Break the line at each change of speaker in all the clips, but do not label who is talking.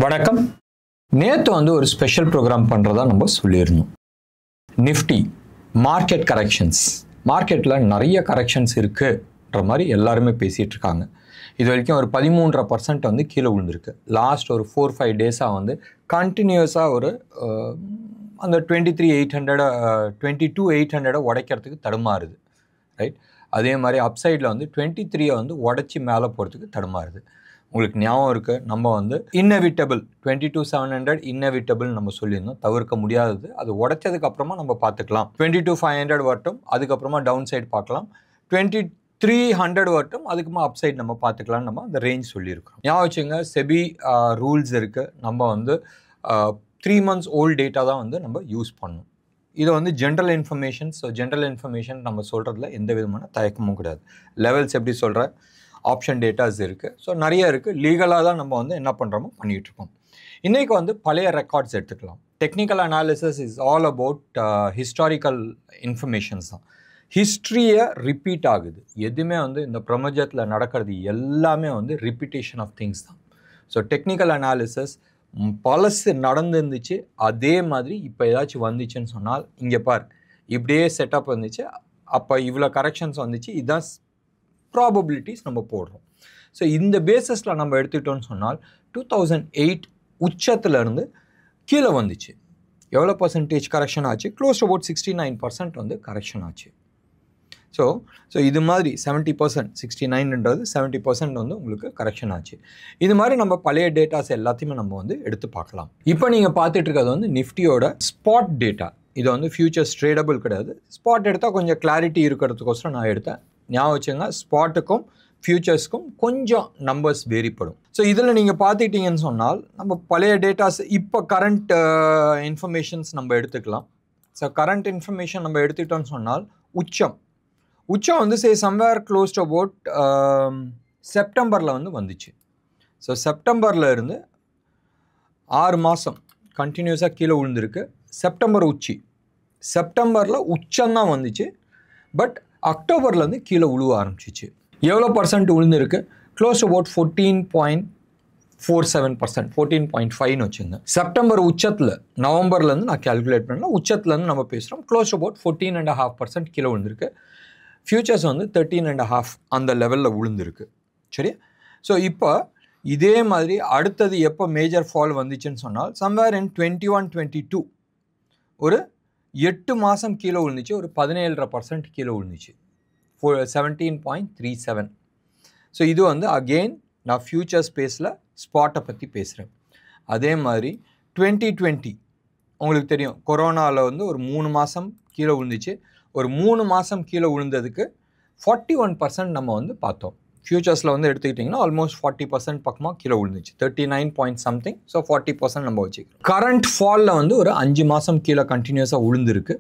வணக்கம். நேற்று ஒரு ஸ்பெஷல் ப்ரோக்ராம் பண்ணுறதா நம்ம சொல்லியிருந்தோம். நிஃப்டி மார்க்கெட் கரெக்ஷன்ஸ், மார்க்கெட்டில் நிறைய கரெக்ஷன்ஸ் இருக்குன்ற மாதிரி எல்லாருமே பேசிகிட்டு இருக்காங்க. இது வரைக்கும் ஒரு 13% கீழே விழுந்திருக்கு. லாஸ்ட் ஒரு 4-5 டேஸாக கண்டினியூஸாக அந்த 23,800 22,800 உடைக்கிறதுக்கு தடுமாறுது. ரைட். அதே மாதிரி அப்சைடில் 23 உடச்சி மேலே போகிறதுக்கு தடுமாறுது. உங்களுக்கு ஞாபகம் இருக்குது, நம்ம இன்னெவிட்டபிள் 22,700 இன்னெவிட்டபிள் நம்ம சொல்லியிருந்தோம், தவிர்க்க முடியாதது. அது உடைச்சதுக்கு அப்புறமா நம்ம பார்த்துக்கலாம். 22,500 வரட்டும், அதுக்கப்புறமா டவுன் சைடு பார்க்கலாம். 2300 வரட்டும், அதுக்குமா அப்சைட் நம்ம பார்த்துக்கலாம்னு நம்ம அந்த ரேஞ்ச் சொல்லியிருக்கிறோம். ஞாபகம் வச்சுங்க, செபி ரூல்ஸ் இருக்குது. நம்ம 3 months ஓல்டு டேட்டா தான் நம்ம யூஸ் பண்ணணும். இது general information. So general information நம்ம சொல்கிறதுல எந்த விதமான தயக்கமும் கிடையாது. லெவல்ஸ் எப்படி சொல்கிற ஆப்ஷன் டேட்டாஸ் இருக்குது. ஸோ நிறைய இருக்குது. லீகலாக தான் நம்ம என்ன பண்ணுறோமோ பண்ணிகிட்ருக்கோம். இன்றைக்கி பழைய ரெக்கார்ட்ஸ் எடுத்துக்கலாம். Technical analysis is all about historical informations தான். ஹிஸ்ட்ரியை ரிப்பீட் ஆகுது. எதுவுமே இந்த பிரபஞ்சத்தில் நடக்கிறது எல்லாமே ரிப்பீட்டேஷன் ஆஃப் திங்ஸ் தான். ஸோ டெக்னிக்கல் அனாலிசிஸ் பழசு நடந்துருந்துச்சு, அதே மாதிரி இப்போ ஏதாச்சும் வந்துச்சுன்னு சொன்னால், இங்கே பார் இப்படியே செட்டப் வந்துச்சு, அப்போ இவ்வளோ கரெக்ஷன்ஸ் வந்துச்சு, இதுதான் ப்ராபபிலிட்டிஸ் நம்ம போடுறோம். ஸோ இந்த பேஸஸில் நம்ம எடுத்துக்கிட்டோன்னு சொன்னால் 2008 உச்சத்துலேருந்து கீழே வந்துச்சு. எவ்வளோ பர்சன்டேஜ் கரெக்ஷன் ஆச்சு? க்ளோஸ் அபவுட் 69% கரெக்ஷன் ஆச்சு. ஸோ இது மாதிரி 70%, 69ன்றது 70% உங்களுக்கு கரெக்ஷன் ஆச்சு. இது மாதிரி நம்ம பழைய டேட்டாஸ் எல்லாத்தையுமே நம்ம எடுத்து பார்க்கலாம். இப்போ நீங்கள் பார்த்துட்டு இருக்கிறது நிஃப்டியோட ஸ்பாட் டேட்டா. இது ஃபியூச்சர்ஸ் ட்ரேடபிள் கிடையாது. ஸ்பாட் எடுத்தால் கொஞ்சம் கிளாரிட்டி இருக்கிறதுக்கோசரம் நான் எடுத்தேன். ஞாபகம் வச்சுங்க, ஸ்பாட்டுக்கும் ஃபியூச்சர்ஸ்க்கும் கொஞ்சம் நம்பர்ஸ் வேரிப்படும். ஸோ இதில் நீங்கள் பார்த்துக்கிட்டிங்கன்னு சொன்னால், நம்ம பழைய டேட்டாஸ் இப்போ கரண்ட் இன்ஃபர்மேஷன்ஸ் நம்ம எடுத்துக்கலாம். ஸோ கரண்ட் இன்ஃபர்மேஷன் நம்ம எடுத்துக்கிட்டோன்னு சொன்னால், உச்சம் சம்வேர் க்ளோஸ் டு அபவுட் செப்டம்பரில் வந்துச்சு. ஸோ செப்டம்பரில் இருந்து 6 மாதம் கண்டினியூஸாக கீழே விழுந்திருக்கு. செப்டம்பர் உச்சி, செப்டம்பரில் உச்சம்தான் வந்துச்சு. பட் அக்டோபர்லேருந்து கீழே விழுவ ஆரம்பிச்சிச்சு. எவ்வளோ பர்சன்ட் விழுந்திருக்கு? க்ளோஸ் அபவுட் 14.47%, 14.5ன்னு வச்சுங்க. செப்டம்பர் உச்சத்தில், நவம்பர்லேருந்து நான் கேல்குலேட் பண்ணல, உச்சத்துலேருந்து நம்ம பேசுகிறோம். க்ளோஸ் அபவுட் 14.5% கீழே விழுந்திருக்கு. ஃபியூச்சர்ஸ் 13.5 அந்த லெவலில் விழுந்திருக்கு. சரியா? ஸோ இப்போ இதே மாதிரி அடுத்தது எப்போ மேஜர் ஃபால் வந்துச்சுன்னு சொன்னால், சம்வேர் இன் 21-22 ஒரு 8 மாதம் கீழே விழுந்துச்சு. ஒரு 17.5% கீழே விழுந்துச்சு. 17.37. ஸோ இது அகெயின் நான் ஃபியூச்சர் ஸ்பேஸில் ஸ்பாட்டை பற்றி பேசுகிறேன். அதே மாதிரி 2020 உங்களுக்கு தெரியும், கொரோனாவில் ஒரு 3 மாதம் கீழே விழுந்துச்சு. ஒரு 3 மாதம் கீழே விழுந்ததுக்கு 41% நம்ம பார்த்தோம். ஃபியூச்சர்ஸில் எடுத்துக்கிட்டிங்கன்னா ஆல்மோஸ்ட் 40% பக்கமாக கீழே விழுந்துச்சு. 39 point something. ஸோ 40% நம்ம வச்சுக்கிறோம். கரண்ட் ஃபாலில் ஒரு 5 மாதம் கீழே கண்டினியூஸாக விழுந்திருக்கு.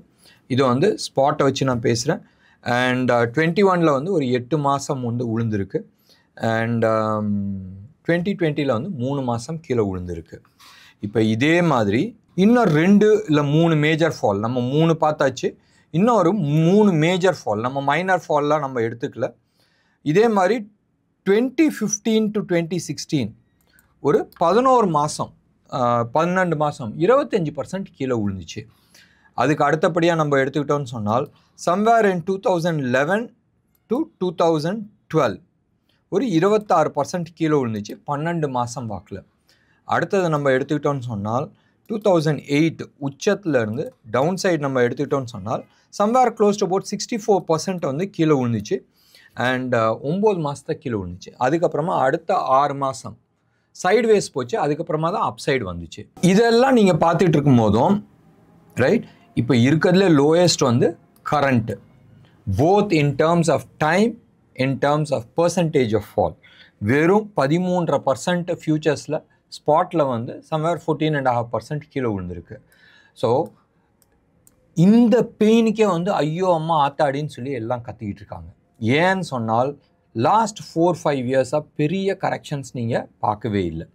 இது ஸ்பாட்டை வச்சு நான் பேசுகிறேன். அண்ட் 21ல் ஒரு 8 மாதம் விழுந்திருக்கு. அண்ட் 2020ல் 3 மாதம் கீழே விழுந்திருக்கு. இப்போ இதே மாதிரி இன்னும் 2 இல்லை 3 மேஜர் ஃபால், நம்ம 3 பார்த்தாச்சு. இன்னும் ஒரு 3 மேஜர் ஃபால், நம்ம மைனர் ஃபால்லாம் நம்ம எடுத்துக்கல. இதே மாதிரி 2015 to 2016 ஒரு 11 மாதம் 12 மாதம் 25% கீழே விழுந்துச்சு. அதுக்கு அடுத்தபடியாக நம்ம எடுத்துக்கிட்டோம்னு சொன்னால், சம்வேர் இன் 2011 to 2012 ஒரு 26% கீழே விழுந்துச்சு 12 மாதம் வாக்கில். அடுத்தது நம்ம எடுத்துக்கிட்டோம்னு சொன்னால் 2008 உச்சத்துலேருந்து டவுன் சைடு நம்ம எடுத்துக்கிட்டோம்னு சொன்னால், சம்வேர் க்ளோஸ் டு அபவுட் 64% கீழே விழுந்துச்சு. அண்ட் 9 மாதத்தை கீழே விழுந்துச்சு. அதுக்கப்புறமா அடுத்த 6 மாதம் சைட்வேஸ் போச்சு. அதுக்கப்புறமா தான் அப் சைடு வந்துச்சு. இதெல்லாம் நீங்கள் பார்த்துட்டு இருக்கும் போதும் ரைட், இப்போ இருக்கிறதுல lowest current, both in terms of time, in terms of percentage of fall. வெறும் 13% ஃபியூச்சர்ஸில், ஸ்பாட்டில் சம்வேர் 14.5% கீழே விழுந்திருக்கு. ஸோ இந்த பெயினுக்கே ஐயோ அம்மா ஆத்தாடின்னு சொல்லி எல்லாம் கத்திக்கிட்டு இருக்காங்க. ஏன்னு சொன்னால், லாஸ்ட் 4-5 இயர்ஸாக பெரிய கரெக்ஷன்ஸ் நீங்கள் பார்க்கவே இல்லை.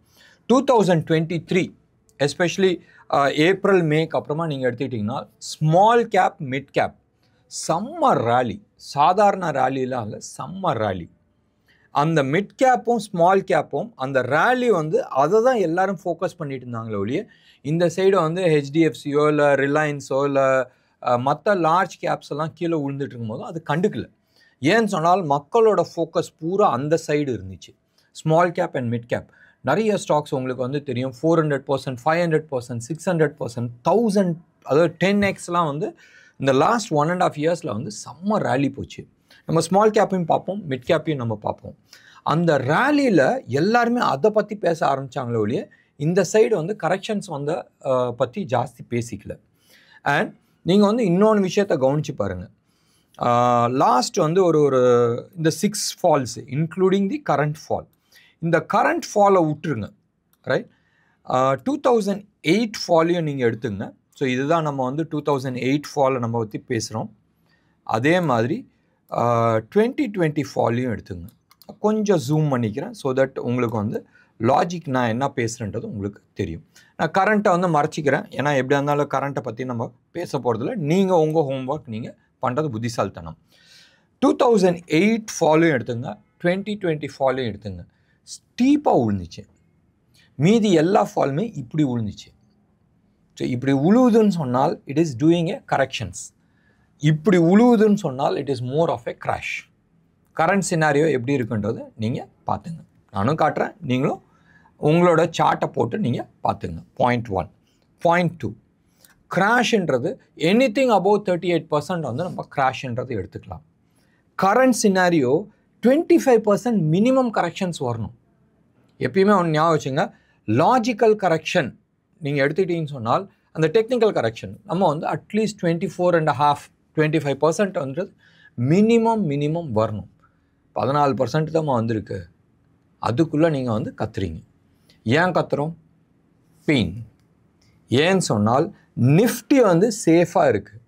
2023 எஸ்பெஷலி ஏப்ரல் மேக்கு அப்புறமா நீங்கள் எடுத்துக்கிட்டிங்கன்னா, ஸ்மால் கேப், மிட் கேப் செம்ம ரேலி, சாதாரண ரேலிலாம் இல்லை, செம்ம ரேலி. அந்த மிட் கேப்பும் ஸ்மால் கேப்பும் அந்த ரேலி வந்து அதை தான் எல்லாரும் ஃபோக்கஸ் பண்ணிட்டு இருந்தாங்களே ஒழிய இந்த சைடு வந்து ஹெச்டிஎஃப்சியோ இல்லை ரிலையன்ஸோ இல்லை மற்ற லார்ஜ் கேப்ஸ் எல்லாம் கீழே விழுந்துட்டு இருக்கும்போது அது கண்டுக்கல. ஏன்னு சொன்னால் மக்களோட ஃபோக்கஸ் பூரா அந்த சைடு இருந்துச்சு. Small cap and mid gap நிறைய ஸ்டாக்ஸ் உங்களுக்கு வந்து தெரியும் 400%, 500%, 600%, 1000, அதாவது 10x வந்து இந்த லாஸ்ட் 1.5 இயர்ஸில் வந்து செம்ம ரேலி போச்சு. நம்ம ஸ்மால் கேப்பையும் பார்ப்போம், மிட் கேப்பையும் நம்ம பார்ப்போம். அந்த ரேலியில் எல்லாருமே அதை பற்றி பேச ஆரம்பித்தாங்களே ஒழிய இந்த சைடு வந்து கரெக்ஷன்ஸ் வந்து பற்றி ஜாஸ்தி பேசிக்கல. அண்ட் நீங்கள் வந்து இன்னொன்று விஷயத்தை கவனித்து பாருங்கள். லாஸ்ட் வந்து ஒரு இந்த 6 falls including the current fall, இந்த கரண்ட் ஃபாலை விட்டுருங்க, ரைட்? 2008 ஃபாலையும் நீங்கள் எடுத்துங்க. ஸோ இதுதான் நம்ம வந்து 2008 ஃபாலை நம்ம பற்றி பேசுகிறோம். அதே மாதிரி 2020 ஃபாலையும் எடுத்துங்க. கொஞ்சம் ஜூம் பண்ணிக்கிறேன் ஸோ தட் உங்களுக்கு வந்து லாஜிக் நான் என்ன பேசுகிறேன்றது உங்களுக்கு தெரியும். நான் கரண்ட்டை வந்து மறைச்சிக்கிறேன், ஏன்னா எப்படியா இருந்தாலும் கரண்ட்டை பற்றி நம்ம பேச போகிறதில்ல. நீங்கள் உங்கள் ஹோம்ஒர்க் நீங்கள் பண்ணுறது புத்திசாலித்தனம். 2008 ஃபாலையும் எடுத்துங்க, 2020 ஃபாலையும் எடுத்துங்க. ஸ்டீப்பாக விழுந்துச்சு. மீதி எல்லா ஃபாலுமே இப்படி விழுந்துச்சு. ஸோ இப்படி உழுவுதுன்னு சொன்னால் it is doing a corrections. இப்படி உழுவுதுன்னு சொன்னால் it is more of a crash. Current scenario எப்படி இருக்குன்றது நீங்கள் பார்த்துங்க. நானும் காட்டுறேன், நீங்களும் உங்களோட சார்ட்டை போட்டு நீங்கள் பார்த்துங்க. பாயிண்ட் 1. பாயிண்ட் 2, கிராஷ்ன்றது எனிதிங் அபவ் 38% வந்து நம்ம கிராஷ்ன்றது எடுத்துக்கலாம். கரண்ட் சினாரியோ 25% மினிமம் கரெக்ஷன்ஸ் வரணும். எப்பயுமே ஒன்று ஞாபகம் வச்சுங்க, லாஜிக்கல் கரெக்ஷன் நீங்கள் எடுத்துக்கிட்டீங்கன்னு சொன்னால் அந்த டெக்னிக்கல் கரெக்ஷன் நம்ம வந்து அட்லீஸ்ட் 24.5, 25% வந்துட்டு மினிமம் வரணும். 14% தான் வந்திருக்கு. அதுக்குள்ளே நீங்கள் வந்து கத்துறீங்க. ஏன் கத்துறோம்? பெயின். ஏன்னு சொன்னால் நிஃப்டி வந்து சேஃபாக இருக்குது.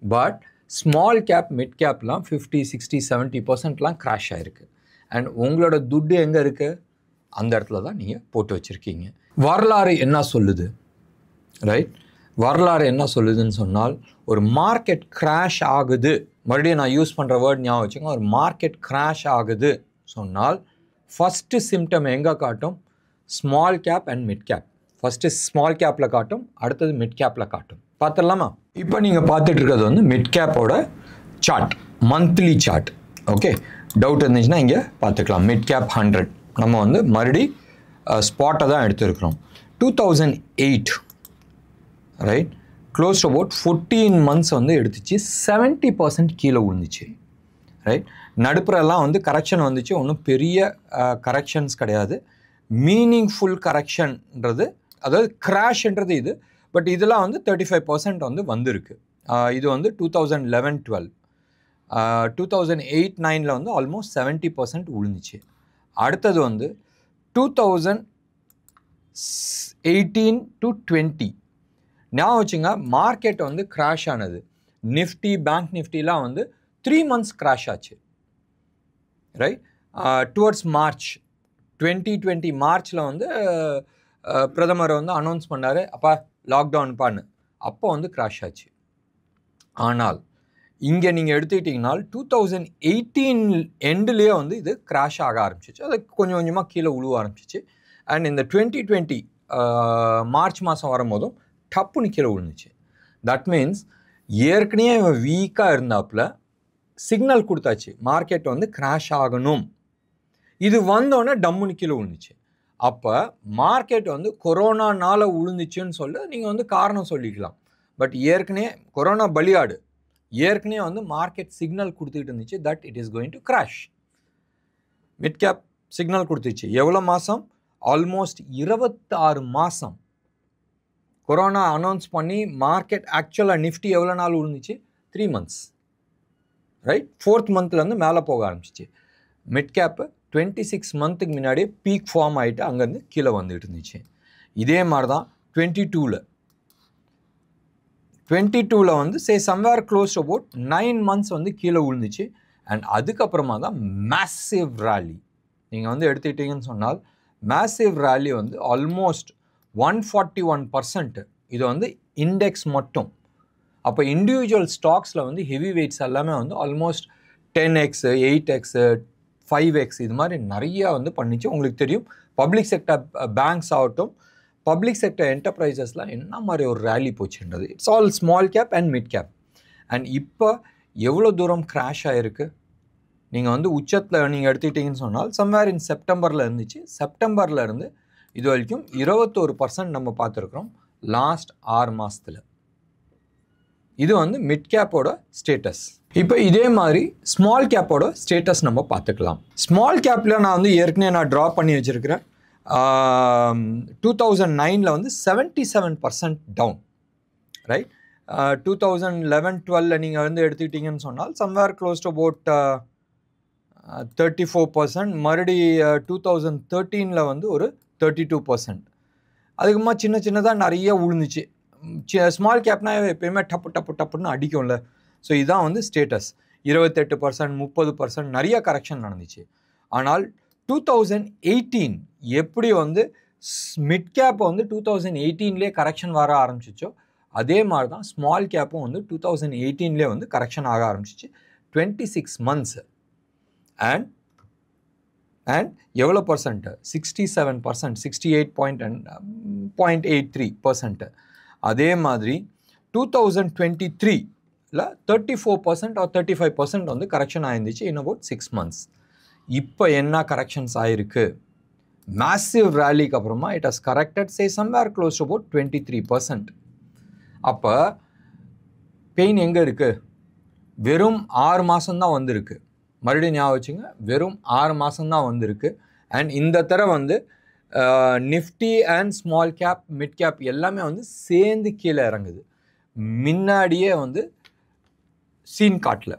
பட் ஸ்மால் கேப், மிட் கேப்லாம் 50, 60, 70%லாம் கிராஷ் ஆகிருக்கு. அண்ட் உங்களோட துட்டு எங்கே இருக்குது? அந்த இடத்துல தான் நீங்கள் போட்டு வச்சுருக்கீங்க. வரலாறு என்ன சொல்லுது, ரைட்? வரலாறு என்ன சொல்லுதுன்னு சொன்னால் ஒரு மார்க்கெட் கிராஷ் ஆகுது, மறுபடியும் நான் யூஸ் பண்ணுற வேர்ட் ஞாபகம் வச்சுக்கோங்க, ஒரு மார்க்கெட் கிராஷ் ஆகுது சொன்னால் ஃபஸ்ட்டு சிம்டம் எங்கே காட்டும்? Small cap and mid gap. First small கேப்பில் காட்டும், அடுத்தது மிட் கேப்பில் காட்டும். பார்த்துடலாமா? இப்போ நீங்கள் பார்த்துட்டு இருக்கிறது வந்து மிட் கேப்போட chart, monthly chart. Okay, doubt இருந்துச்சுன்னா இங்கே பார்த்துக்கலாம். மிட் கேப் 100 நம்ம வந்து மறுபடி ஸ்பாட்டை தான் எடுத்துருக்கிறோம். 2008, ரைட், க்ளோஸ் அபவுட் 14 மந்த்ஸ் வந்து எடுத்துச்சு. 70% கீழே விழுந்துச்சு, ரைட்? நடுப்புறெல்லாம் வந்து கரெக்ஷன் வந்துச்சு, ஒன்றும் பெரிய கரெக்ஷன்ஸ் கிடையாது. மீனிங்ஃபுல் கரெக்ஷன்ன்றது, அதாவது கிராஷ்ன்றது இது. பட் இதெல்லாம் வந்து 35% வந்து வந்திருக்கு. இது வந்து 2011-12, 2008-9 வந்து ஆல்மோஸ்ட் 70% விழுந்துச்சு. அடுத்தது வந்து 2018-20 ஞாபகம் வச்சுங்க, மார்க்கெட் வந்து கிராஷ் ஆனது. நிஃப்டி, பேங்க் நிஃப்டிலாம் வந்து 3 மந்த்ஸ் கிராஷ் ஆச்சு, ரைட்? டுவர்ட்ஸ் மார்ச் 2020 மார்ச்சில் வந்து பிரதமர் வந்து அனௌன்ஸ் பண்ணார், அப்பா லாக்டவுன் பான்னு. அப்போ வந்து கிராஷ் ஆச்சு. ஆனால் இங்கே நீங்கள் எடுத்துக்கிட்டிங்கன்னா 2018 எண்ட்லேயே வந்து இது கிராஷ் ஆக ஆரம்பிச்சிச்சு. அது கொஞ்சம் கொஞ்சமாக கீழே உழுவ ஆரம்பிச்சிச்சு. அண்ட் இந்த 2020 மார்ச் மாதம் வரும்போதும் டப்புன்னு கீழே விழுந்துச்சு. தட் மீன்ஸ் ஏற்கனவே வீக்காக இருந்தாப்புல சிக்னல் கொடுத்தாச்சு, மார்க்கெட் வந்து கிராஷ் ஆகணும். இது வந்தோடனே டம்முன்னு கீழே விழுந்துச்சு. அப்போ மார்க்கெட் வந்து கொரோனானால விழுந்துச்சுன்னு சொல்ல நீங்கள் வந்து காரணம் சொல்லிக்கலாம். பட் ஏற்கனவே கொரோனா பலியாடு, ஏற்கனவே வந்து மார்க்கெட் சிக்னல் கொடுத்துக்கிட்டு இருந்துச்சு that it is going to crash. Mid cap signal கொடுத்துச்சு. எவ்வளோ மாதம்? ஆல்மோஸ்ட் 26 மாதம். கொரோனா அனௌன்ஸ் பண்ணி மார்க்கெட் ஆக்சுவலாக நிஃப்டி எவ்வளோ நாள் விழுந்துச்சு? 3 மந்த்ஸ், ரைட்? 4th மந்த்லேருந்து மேலே போக ஆரம்பிச்சிச்சு. மிட் கேப்பு 26 மந்த்துக்கு முன்னாடியே பீக் ஃபார்ம் ஆகிட்டு அங்கேருந்து கீழே வந்துட்டு இருந்துச்சு. இதே மாதிரி தான் 22ல் வந்து சம்வேர் க்ளோஸ் அபவுட் 9 மந்த்ஸ் வந்து கீழே விழுந்துச்சு. அண்ட் அதுக்கப்புறமா தான் மேசிவ் ரேலி. நீங்கள் வந்து எடுத்துக்கிட்டீங்கன்னு சொன்னால் மேசிவ் ரேலி வந்து ஆல்மோஸ்ட் 141%. இது வந்து இண்டெக்ஸ் மட்டும். அப்போ இண்டிவிஜுவல் ஸ்டாக்ஸில் வந்து ஹெவி வெயிட்ஸ் எல்லாமே வந்து ஆல்மோஸ்ட் 10x, 8x, 5x இது மாதிரி நிறைய வந்து பண்ணிச்சு. உங்களுக்கு தெரியும் பப்ளிக் செக்டர் பேங்க்ஸ் ஆகட்டும், பப்ளிக் செக்டர் என்டர்பிரைசஸ்லாம் என்ன மாதிரி ஒரு ரேலி போச்சுன்றது. It's all small cap and mid cap. And இப்போ எவ்வளோ தூரம் கிராஷ் ஆகிருக்கு நீங்கள் வந்து உச்சத்தில் நீங்கள் எடுத்துக்கிட்டீங்கன்னு சொன்னால் சம்வேர் இன் செப்டம்பரில் இருந்துச்சு. செப்டம்பரில் இருந்து இது வரைக்கும் 21% நம்ம பார்த்துருக்குறோம் லாஸ்ட் 6 மாதத்தில். இது வந்து மிட் கேப்போட ஸ்டேட்டஸ். இப்போ இதே மாதிரி ஸ்மால் கேப்போட ஸ்டேட்டஸ் நம்ம பார்த்துக்கலாம். ஸ்மால் கேப்பில் நான் வந்து ஏற்கனவே ட்ரா பண்ணி வச்சுருக்கிறேன். 2009 வந்து 77% டவுன், ரைட். 2011-12 நீங்கள் வந்து எடுத்துக்கிட்டீங்கன்னு சொன்னால் சம்வேர் க்ளோஸ் டு அபவுட் 34%. மறுபடி 2013 வந்து ஒரு 32%. அதுக்குமா சின்ன சின்னதாக நிறைய விழுந்துச்சு. ஸ்மால் கேப்னா எப்பயுமே டப்புன்னு அடிக்கும்ல. ஸோ இதுதான் வந்து ஸ்டேட்டஸ். 28%, 30% நிறைய கரெக்ஷன் நடந்துச்சு. ஆனால் 2018 எப்படி வந்து மிட் கேப் வந்து 2018 கரெக்ஷன் வர ஆரம்பிச்சிச்சோ அதே மாதிரி தான் ஸ்மால் கேப்பும் வந்து 2018 வந்து கரெக்ஷன் ஆக ஆரம்பிச்சிச்சு. 26 months. அண்ட் எவ்வளோ பர்சன்ட்? 67%, 68.83%. அதே மாதிரி 2023 34% or 35% வந்து கரெக்ஷன் ஆயிருந்துச்சு இன் அபவுட் 6 months. இப்போ என்ன கரெக்ஷன்ஸ் ஆயிருக்கு? மேசிவ் ரேலிக்கு அப்புறமா it has corrected say somewhere close to about 23%. அப்போ பெயின் எங்கே இருக்குது? வெறும் 6 மாதம்தான் வந்திருக்கு. மறுபடியும் ஞாபகம் வச்சுங்க, வெறும் 6 மாதம்தான் வந்திருக்கு. அண்ட் இந்த தடவை வந்து Nifty and small cap mid cap எல்லாமே வந்து சேர்ந்து கீழே இறங்குது. முன்னாடியே வந்து சீன் காட்டல.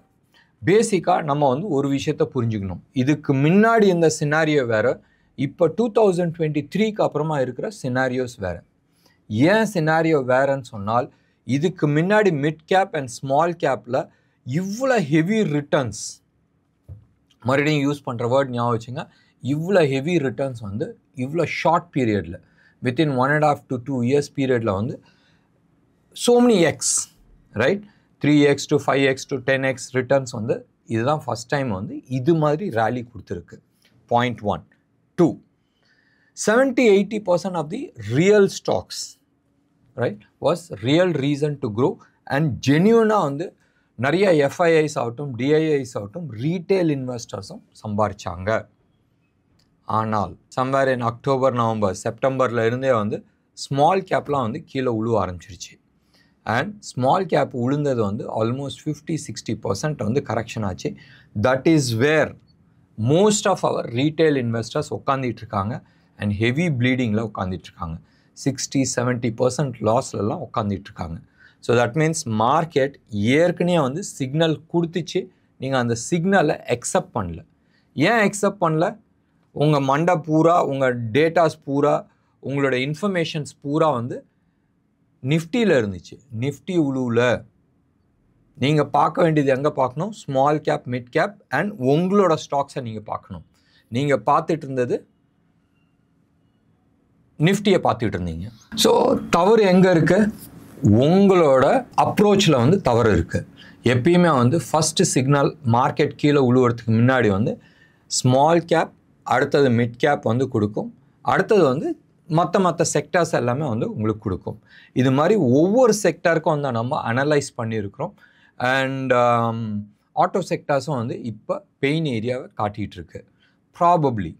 பேசிக்காக நம்ம வந்து ஒரு விஷயத்தை புரிஞ்சுக்கணும். இதுக்கு முன்னாடி இந்த சினாரியோ வேறு, இப்போ 2023 அப்புறமா இருக்கிற சினாரியோஸ் வேறு. ஏன் சினாரியோ வேறுன்னு சொன்னால் இதுக்கு முன்னாடி மிட் கேப் அண்ட் ஸ்மால் கேப்பில் இவ்வளோ ஹெவி ரிட்டர்ன்ஸ், மறுபடியும் யூஸ் பண்ணுற வேர்ட் ஞாபகம் வச்சுங்க, இவ்வளோ ஹெவி ரிட்டர்ன்ஸ் வந்து இவ்வளோ ஷார்ட் பீரியடில் வித்தின் 1.5 to 2 years பீரியடில் வந்து so many x, right, 3x to 5x to 10x returns வந்து இதுதான் ஃபஸ்ட் டைம் வந்து இது மாதிரி ரேலி கொடுத்துருக்கு. Point 1. 2, 70-80% of the real stocks, right, was real reason to grow and genuine-ஆக வந்து நிறைய எஃப்ஐஐஸ் ஆகட்டும் டிஐஐஸ் ஆகட்டும் ரீட்டைல் இன்வெஸ்டர்ஸும் சம்பாரிச்சாங்க. ஆனால் சம்வேர் இன் அக்டோபர், நவம்பர், செப்டம்பரில் இருந்தே வந்து ஸ்மால் கேப்லாம் வந்து கீழே உழுவ ஆரம்பிச்சிருச்சு. அண்ட் ஸ்மால் கேப் உளுந்தது வந்து ஆல்மோஸ்ட் 50-60% வந்து கரெக்ஷன் ஆச்சு. That is where most of our retail investors உட்காந்துட்ருக்காங்க அண்ட் ஹெவி ப்ளீடிங்கில் உட்காந்துட்ருக்காங்க. 60-70% லாஸ்லலாம் உட்காந்துட்ருக்காங்க. ஸோ தட் மீன்ஸ் மார்க்கெட் ஏற்கனவே வந்து சிக்னல் கொடுத்துச்சு, நீங்கள் அந்த சிக்னலை அக்செப்ட் பண்ணல. ஏன் அக்செப்ட் பண்ணல? உங்கள் மண்டை பூரா, உங்கள் டேட்டாஸ் பூரா, உங்களோட இன்ஃபர்மேஷன்ஸ் பூரா வந்து நிஃப்டியில் இருந்துச்சு. நிஃப்டி உழுவில் நீங்கள் பார்க்க வேண்டியது எங்கே பார்க்கணும்? Small cap, mid cap and உங்களோட ஸ்டாக்ஸை நீங்கள் பார்க்கணும். நீங்கள் பார்த்துட்டு இருந்தது நிஃப்டியை பார்த்துட்டு இருந்தீங்க. ஸோ தவறு எங்கே இருக்குது? உங்களோட அப்ரோச்சில் வந்து தவறு இருக்குது. எப்பயுமே வந்து ஃபஸ்ட்டு சிக்னல் மார்க்கெட் கீழே உழுவுறதுக்கு முன்னாடி வந்து ஸ்மால் கேப், அடுத்தது மிட் கேப் வந்து கொடுக்கும், அடுத்தது வந்து மற்ற செக்டார்ஸ் எல்லாமே வந்து உங்களுக்கு கொடுக்கும். இது மாதிரி ஒவ்வொரு செக்டாருக்கும் வந்து நம்ம அனலைஸ் பண்ணியிருக்கிறோம். அண்ட் ஆட்டோ செக்டார்ஸும் வந்து இப்போ பெயின் ஏரியாவை காட்டிகிட்ருக்கு. ப்ராபப்ளி,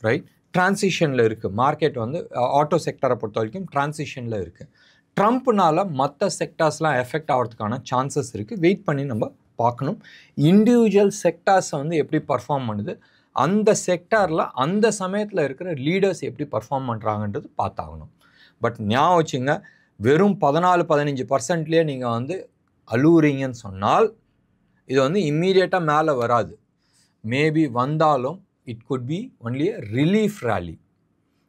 ரைட், டிரான்சிஷனில் இருக்குது மார்க்கெட் வந்து. ஆட்டோ செக்டாரை பொறுத்த வரைக்கும் டிரான்சிஷனில் இருக்குது. ட்ரம்ப்னால மற்ற செக்டார்ஸ்லாம் எஃபெக்ட் ஆகிறதுக்கான சான்சஸ் இருக்குது. வெயிட் பண்ணி நம்ம பார்க்கணும். இண்டிவிஜுவல் செக்டார்ஸை வந்து எப்படி பர்ஃபார்ம் பண்ணுது, அந்த செக்டாரில் அந்த சமயத்தில் இருக்கிற லீடர்ஸ் எப்படி பர்ஃபார்ம் பண்ணுறாங்கன்றது பார்த்தாகணும். பட் ஞாபகம் வச்சுங்க, வெறும் 14-15%லேயே நீங்கள் வந்து அழுவுறீங்கன்னு சொன்னால் இது வந்து இம்மீடியட்டாக மேலே வராது. மேபி வந்தாலும் it could be only a relief rally.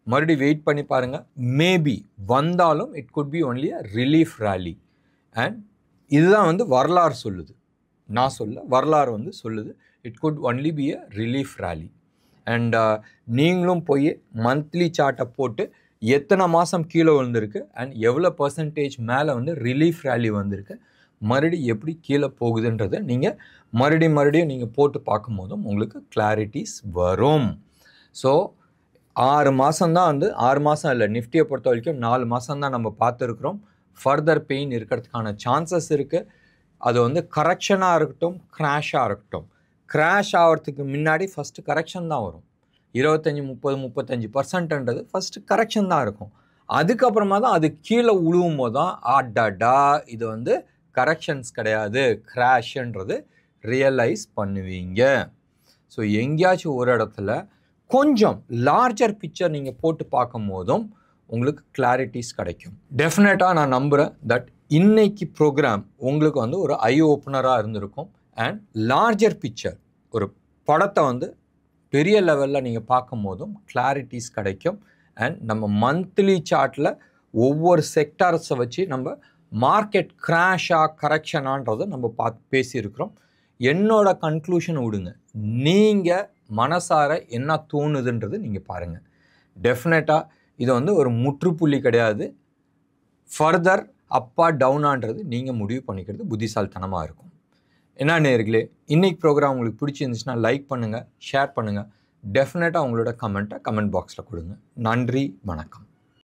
மறுபடியும் வெயிட் பண்ணி பாருங்கள். மேபி வந்தாலும் it could be only a relief rally. And இதுதான் வந்து வரலாறு சொல்லுது, நான் சொல்ல, வரலாறு வந்து சொல்லுது. It good only be a relief rally. And நீங்களும் போய் மந்த்லி சார்ட்டை போட்டு எத்தனை மாதம் கீழே விழுந்திருக்கு அண்ட் எவ்வளோ பர்சன்டேஜ் மேலே வந்து ரிலீஃப் ரேலி வந்திருக்கு மறுபடியும் எப்படி கீழே போகுதுன்றதை நீங்கள் மறுபடியும் நீங்கள் போட்டு பார்க்கும்போதும் உங்களுக்கு கிளாரிட்டிஸ் வரும். ஸோ 6 மாதம்தான் வந்து 6 மாதம் இல்லை, நிஃப்டியை பொறுத்த வரைக்கும் 4 மாதம்தான் நம்ம பார்த்துருக்குறோம். ஃபர்தர் பெயின் இருக்கிறதுக்கான சான்சஸ் இருக்குது. அது வந்து கரெக்ஷனாக இருக்கட்டும், கிராஷாக இருக்கட்டும். கிராஷ் ஆகிறதுக்கு முன்னாடி ஃபஸ்ட்டு கரெக்ஷன் தான் வரும். 25-35% ஃபஸ்ட்டு கரெக்ஷன் தான் இருக்கும். அதுக்கப்புறமா தான் அது கீழே உழுவும் போது தான் அடடா இது வந்து கரெக்ஷன்ஸ் கிடையாது, கிராஷ்ன்றது ரியலைஸ் பண்ணுவீங்க. ஸோ எங்கேயாச்சும் ஒரு இடத்துல கொஞ்சம் லார்ஜர் பிக்சர் நீங்கள் போட்டு பார்க்கும் போதும் உங்களுக்கு கிளாரிட்டிஸ் கிடைக்கும். டெஃபினட்டாக நான் நம்புகிறேன் தட் இன்னைக்கு ப்ரோக்ராம் உங்களுக்கு வந்து ஒரு ஐ ஓப்பனராக இருந்திருக்கும். அண்ட் லார்ஜர் பிக்சர் ஒரு படத்தை வந்து பெரிய லெவலில் நீங்கள் பார்க்கும் போதும் கிளாரிட்டிஸ் கிடைக்கும். அண்ட் நம்ம மந்த்லி சார்ட்டில் ஒவ்வொரு செக்டார்ஸை வச்சு நம்ம மார்க்கெட் கிராஷாக கரெக்ஷனான்றதை நம்ம பேசியிருக்கிறோம். என்னோட கன்க்ளூஷன் விடுங்க, நீங்கள் மனசார என்ன தோணுதுன்றது நீங்கள் பாருங்கள். டெஃபினட்டாக இது வந்து ஒரு முற்றுப்புள்ளி கிடையாது. ஃபர்தர் அப்பா டவுனான்றது நீங்கள் முடிவு பண்ணிக்கிறது புத்திசாலித்தனமாக இருக்கும். என்ன நேயர்களே, இன்றைக்கி ப்ரோக்ராம் உங்களுக்கு பிடிச்சிருந்துச்சுன்னா லைக் பண்ணுங்கள், ஷேர் பண்ணுங்கள். டெஃபினட்டாக உங்களோட கமெண்ட் பாக்ஸில் கொடுங்க. நன்றி, வணக்கம்.